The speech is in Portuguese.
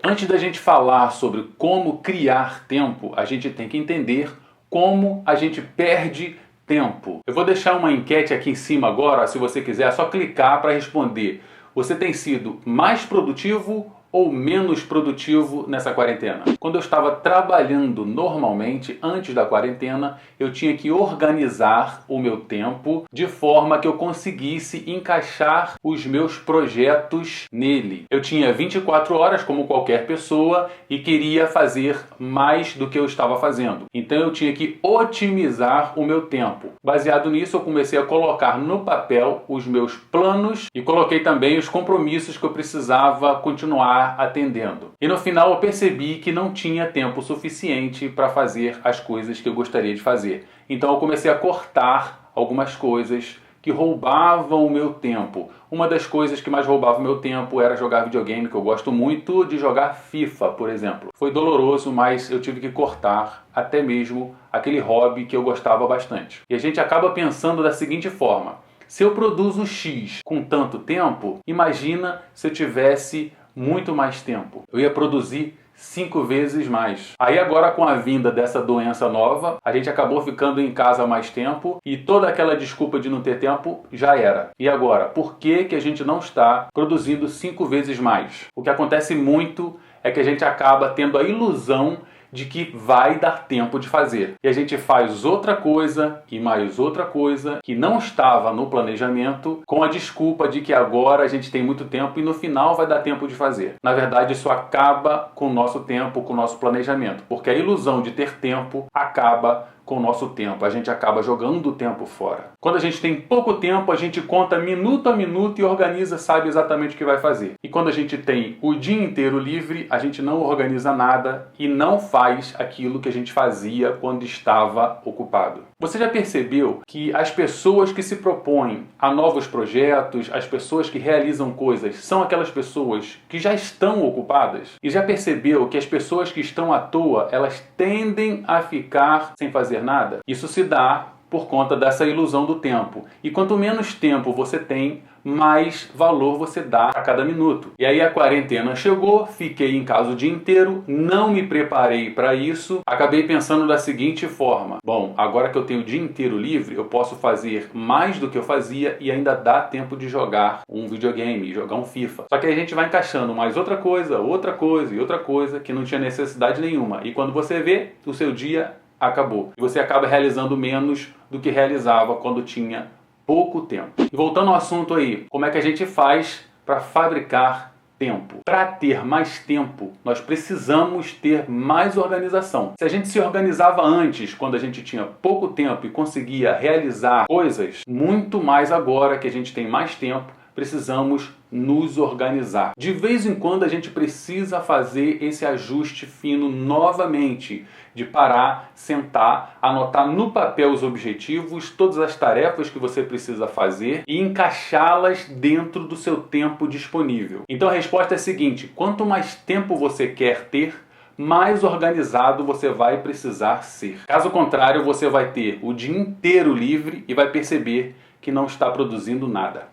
Antes da gente falar sobre como criar tempo, a gente tem que entender como a gente perde tempo. Eu vou deixar uma enquete aqui em cima agora, se você quiser, é só clicar para responder. Você tem sido mais produtivo ou menos produtivo nessa quarentena? Quando eu estava trabalhando normalmente, antes da quarentena, eu tinha que organizar o meu tempo de forma que eu conseguisse encaixar os meus projetos nele. Eu tinha 24 horas como qualquer pessoa e queria fazer mais do que eu estava fazendo. Então eu tinha que otimizar o meu tempo. Baseado nisso, eu comecei a colocar no papel os meus planos e coloquei também os compromissos que eu precisava continuar atendendo. E no final eu percebi que não tinha tempo suficiente para fazer as coisas que eu gostaria de fazer. Então eu comecei a cortar algumas coisas que roubavam o meu tempo. Uma das coisas que mais roubava o meu tempo era jogar videogame, que eu gosto muito de jogar FIFA, por exemplo. Foi doloroso, mas eu tive que cortar até mesmo aquele hobby que eu gostava bastante. E a gente acaba pensando da seguinte forma: se eu produzo X com tanto tempo, imagina se eu tivesse muito mais tempo. Eu ia produzir 5 vezes mais. Aí agora, com a vinda dessa doença nova, a gente acabou ficando em casa mais tempo e toda aquela desculpa de não ter tempo já era. E agora, por que a gente não está produzindo 5 vezes mais? O que acontece muito é que a gente acaba tendo a ilusão de que vai dar tempo de fazer. E a gente faz outra coisa e mais outra coisa que não estava no planejamento com a desculpa de que agora a gente tem muito tempo e no final vai dar tempo de fazer. Na verdade, isso acaba com o nosso tempo, com o nosso planejamento, porque a ilusão de ter tempo acaba com o nosso tempo, a gente acaba jogando o tempo fora. Quando a gente tem pouco tempo, a gente conta minuto a minuto e organiza, sabe exatamente o que vai fazer. E quando a gente tem o dia inteiro livre, a gente não organiza nada e não faz aquilo que a gente fazia quando estava ocupado. Você já percebeu que as pessoas que se propõem a novos projetos, as pessoas que realizam coisas, são aquelas pessoas que já estão ocupadas? E já percebeu que as pessoas que estão à toa, elas tendem a ficar sem fazer nada? Isso se dá por conta dessa ilusão do tempo. E quanto menos tempo você tem, mais valor você dá a cada minuto. E aí a quarentena chegou, fiquei em casa o dia inteiro, não me preparei para isso, acabei pensando da seguinte forma: bom, agora que eu tenho o dia inteiro livre, eu posso fazer mais do que eu fazia e ainda dá tempo de jogar um videogame, jogar um FIFA. Só que aí a gente vai encaixando mais outra coisa e outra coisa que não tinha necessidade nenhuma. E quando você vê, o seu dia acabou. E você acaba realizando menos do que realizava quando tinha pouco tempo. E voltando ao assunto aí, como é que a gente faz para fabricar tempo? Para ter mais tempo, nós precisamos ter mais organização. Se a gente se organizava antes, quando a gente tinha pouco tempo e conseguia realizar coisas, muito mais agora que a gente tem mais tempo, precisamos nos organizar. De vez em quando a gente precisa fazer esse ajuste fino novamente, de parar, sentar, anotar no papel os objetivos, todas as tarefas que você precisa fazer e encaixá-las dentro do seu tempo disponível. Então a resposta é a seguinte: quanto mais tempo você quer ter, mais organizado você vai precisar ser. Caso contrário, você vai ter o dia inteiro livre e vai perceber que não está produzindo nada.